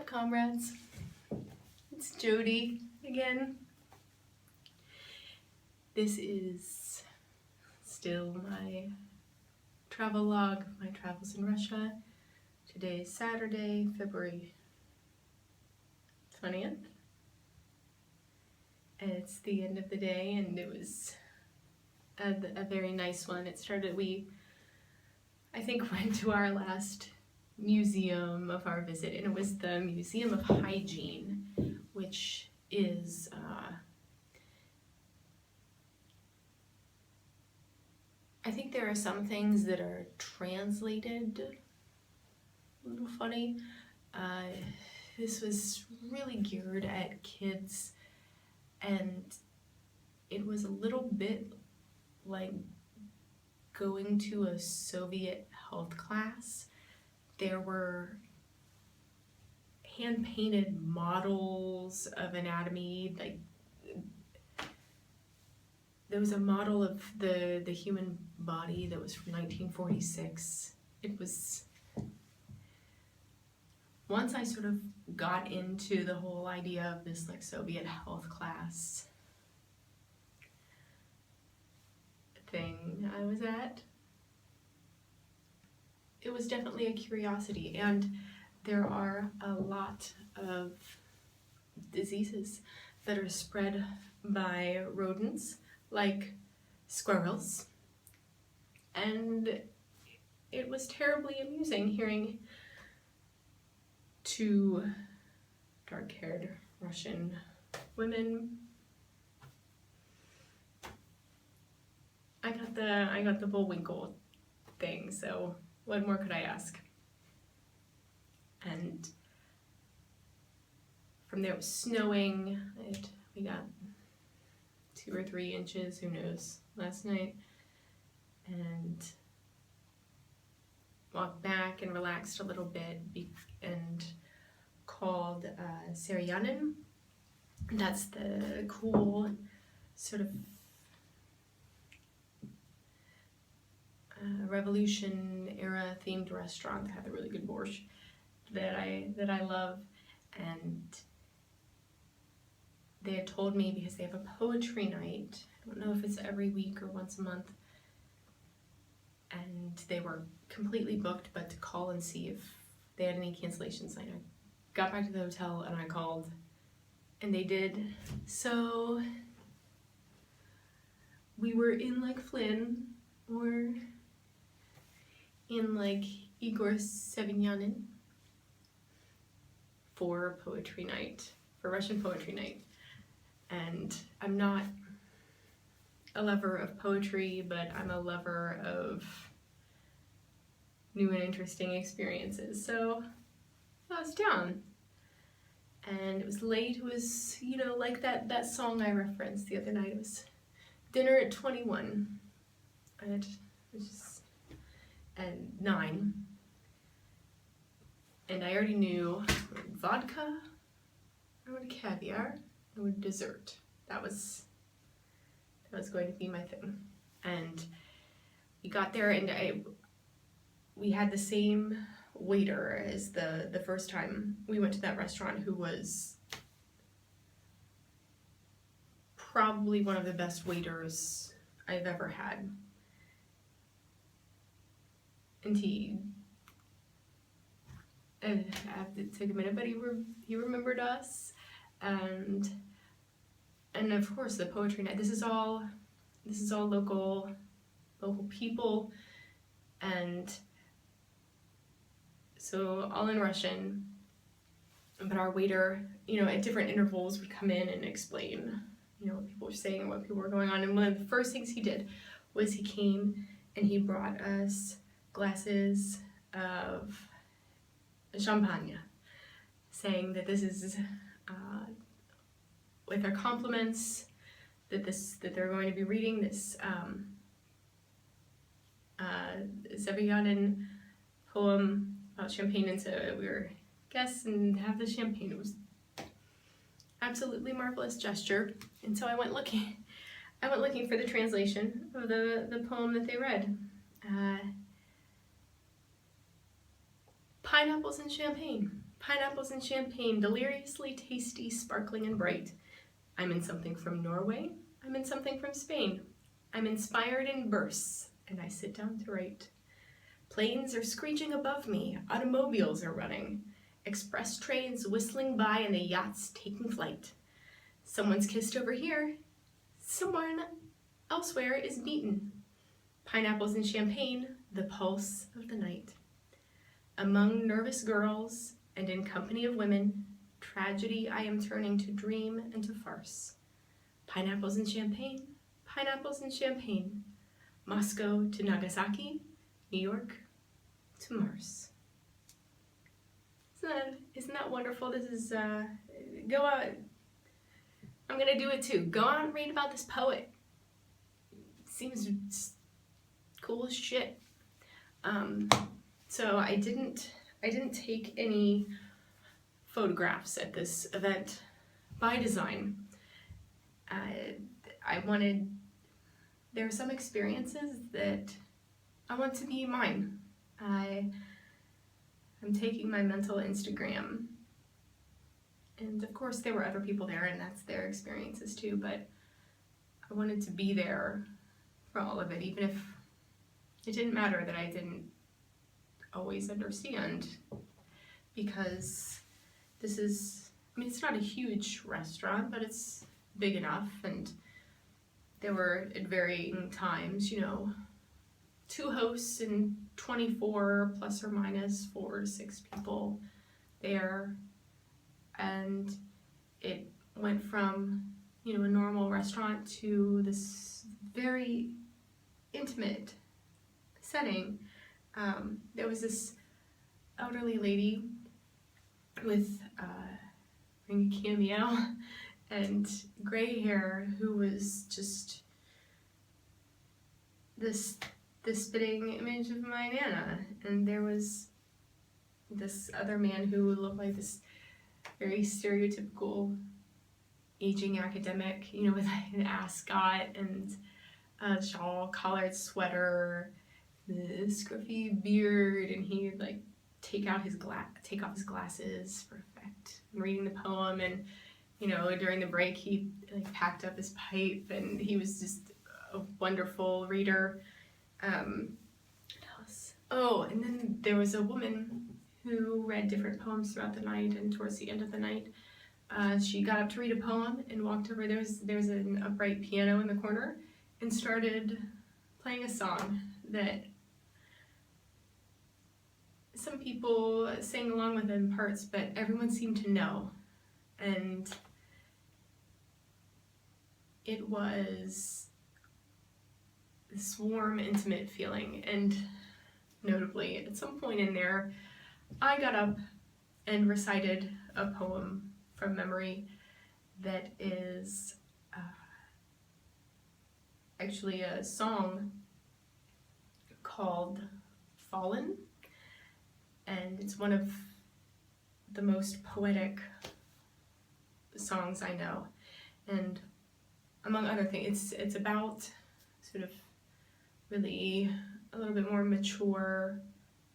comrades? It's Jody again. This is still my travel log, my travels in Russia. Today is Saturday, February 20th. And it's the end of the day, and it was a very nice one. It started, I think, went to our last museum of our visit, and it was the Museum of Hygiene, which is I think there are some things that are translated a little funny. This was really geared at kids, and it was a little bit like going to a Soviet health class. There were hand-painted models of anatomy, like there was a model of the human body that was from 1946. It was, once I sort of got into the whole idea of this like Soviet health class thing I was at, it was definitely a curiosity. And there are a lot of diseases that are spread by rodents, like squirrels. And it was terribly amusing hearing two dark-haired Russian women. I got the Bullwinkle thing, so what more could I ask? And from there it was snowing. We got 2 or 3 inches, who knows, last night. And walked back and relaxed a little bit and called Seryanin. That's the cool sort of Revolution era themed restaurant that had the really good borscht that I love. And they had told me, because they have a poetry night, I don't know if it's every week or once a month, and they were completely booked, but to call and see if they had any cancellations. I got back to the hotel and I called, and they did. So we were in like Flynn, or in like Igor Sevinyanin for poetry night, for Russian poetry night. And I'm not a lover of poetry, but I'm a lover of new and interesting experiences. So I was down, and it was late. It was, you know, like that song I referenced the other night. It was dinner at 21, and it was just at 9, and I already knew vodka, I wanted caviar, I wanted dessert. That was going to be my thing. And we got there, and we had the same waiter as the first time we went to that restaurant, who was probably one of the best waiters I've ever had. And it took a minute, but he remembered us, and of course the poetry night. This is all local people, and so all in Russian. But our waiter, you know, at different intervals would come in and explain, you know, what people were saying and what people were going on. And one of the first things he did was he came and he brought us glasses of champagne, saying that this is with our compliments, that they're going to be reading this Sevinyanin poem about champagne, and so we were guests and have the champagne. It was absolutely marvelous gesture. And so I went looking for the translation of the poem that they read. Pineapples and champagne. Pineapples and champagne, deliriously tasty, sparkling and bright. I'm in something from Norway. I'm in something from Spain. I'm inspired in bursts, and I sit down to write. Planes are screeching above me, automobiles are running, express trains whistling by and the yachts taking flight. Someone's kissed over here, someone elsewhere is beaten. Pineapples and champagne, the pulse of the night. Among nervous girls and in company of women, tragedy I am turning to dream and to farce. Pineapples and champagne, pineapples and champagne. Moscow to Nagasaki, New York to Mars. Isn't that wonderful? This is, go out. I'm gonna do it too. Go out and read about this poet. Seems cool as shit. So I didn't take any photographs at this event by design. There are some experiences that I want to be mine. I'm taking my mental Instagram, and of course there were other people there and that's their experiences too, but I wanted to be there for all of it, even if it didn't matter that I didn't always understand, because this is, I mean, it's not a huge restaurant, but it's big enough, and there were at varying times, you know, 2 hosts and 24 plus or minus 4 to 6 people there, and it went from, you know, a normal restaurant to this very intimate setting. There was this elderly lady with ring cameo and gray hair who was just this spitting image of my Nana, and there was this other man who looked like this very stereotypical aging academic, you know, with an ascot and a shawl, collared sweater, the scruffy beard, and he would like take off his glasses for effect, and reading the poem, and you know, during the break he like packed up his pipe, and he was just a wonderful reader. What else? Oh, and then there was a woman who read different poems throughout the night, and towards the end of the night, she got up to read a poem and walked over. There's an upright piano in the corner, and started playing a song that some people sang along with in parts, but everyone seemed to know. And it was this warm, intimate feeling. And notably, at some point in there, I got up and recited a poem from memory that is actually a song called Fallen, and it's one of the most poetic songs I know. And among other things, it's about sort of really a little bit more mature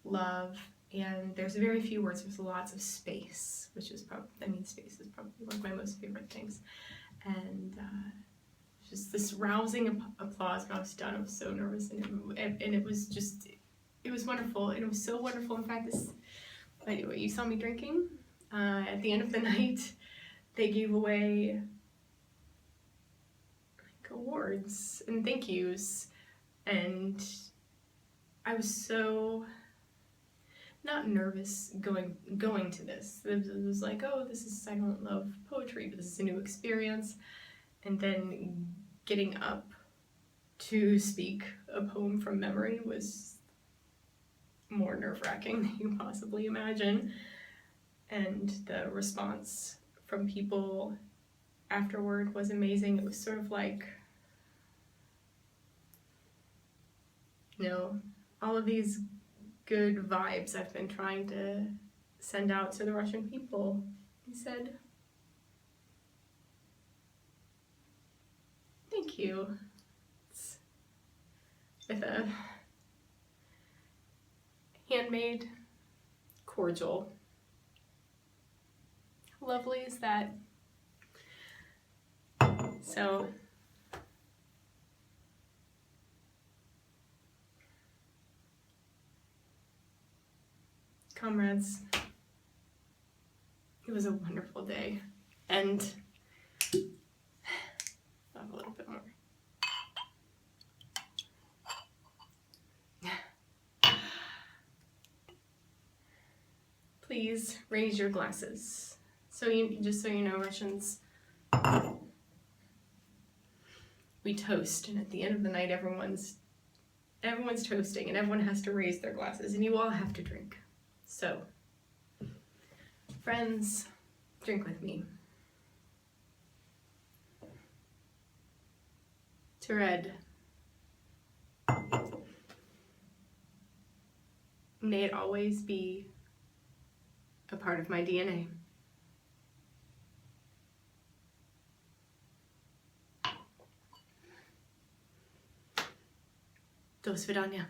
love, and there's very few words, there's lots of space, which is probably, I mean, space is probably one of my most favorite things. And just this rousing applause when I was done. I was so nervous, and it was just, it was wonderful, and it was so wonderful. In fact, anyway, you saw me drinking. At the end of the night, they gave away like awards and thank yous, and I was so not nervous going to this. It was like, oh, I don't love poetry, but this is a new experience. And then getting up to speak a poem from memory was more nerve-wracking than you can possibly imagine. And the response from people afterward was amazing. It was sort of like, you know, all of these good vibes I've been trying to send out to the Russian people. He said, thank you. It's with a handmade cordial lovely is that? So, comrades, it was a wonderful day, and I'll have a little bit more. Please raise your glasses. So just so you know, Russians, we toast, and at the end of the night, everyone's toasting, and everyone has to raise their glasses, and you all have to drink. So, friends, drink with me. To Red. May it always be a part of my DNA. До свидания.